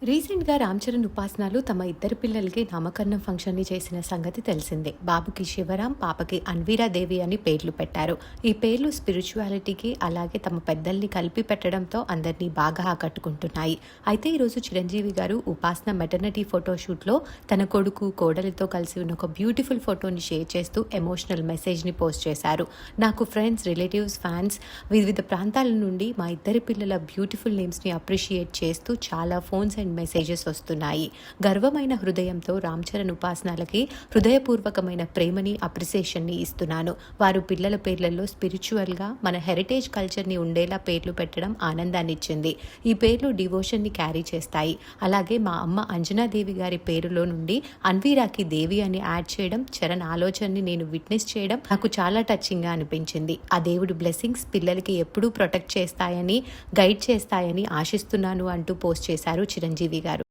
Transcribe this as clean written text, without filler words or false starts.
రీసెంట్‌గా 'రామ్ చరణ్' ఉపాసనలు తమ ఇద్దరు పిల్లలకి నామకరణం ఫంక్షన్‌ని చేసిన సంగతి తెలిసిందే. బాబుకి శివరామ్, పాపకి అన్వీరాదేవి అని పేర్లు పెట్టారు. ఈ పేర్లు స్పిరిచువాలిటీకి అలాగే తమ పెద్దల్ని కలిపి పెట్టడంతో అందరినీ బాగా ఆకట్టుకుంటున్నాయి. అయితే ఈరోజు చిరంజీవి గారు ఉపాసన మెటర్నిటీ ఫోటోషూట్‌లో తన కొడుకు, కోడలితో కలిసి ఉన్న ఒక బ్యూటిఫుల్ ఫోటోని షేర్ చేస్తూ ఎమోషనల్ మెసేజ్‌ని పోస్ట్ చేశారు. నాకు ఫ్రెండ్స్, రిలేటివ్స్, ఫ్యాన్స్ వివిధ ప్రాంతాల నుండి మా ఇద్దరి పిల్లల బ్యూటిఫుల్ నేమ్స్‌ని అప్రిషియేట్ చేస్తూ చాలా ఫోన్స్ అండ్ మెసేజెస్ వస్తున్నాయి. గర్వమైన హృదయంతో రామ్ చరణ్ ఉపాసనలకి హృదయపూర్వకమైన ప్రేమని, అప్రిసియేషన్ని ఇస్తున్నాను. వారు పిల్లల పేర్లలో స్పిరిచువల్గా మన హెరిటేజ్ కల్చర్ని ఉండేలా పేర్లు పెట్టడం ఆనందాన్నిచ్చింది. ఈ పేర్లు డివోషన్ని క్యారీ చేస్తాయి. అలాగే మా అమ్మ అంజనాదేవి గారి పేరులో నుండి అన్వీరాకి దేవి అని యాడ్ చేయడం, చరణ్ ఆలోచనని నేను విట్నెస్ చేయడం నాకు చాలా టచింగ్గా అనిపించింది. ఆ దేవుడి బ్లెస్సింగ్స్ పిల్లలకి ఎప్పుడూ ప్రొటెక్ట్ చేస్తాయని, గైడ్ చేస్తాయని ఆశిస్తున్నాను అంటూ పోస్ట్ చేశారు చిరంజీవి గారు.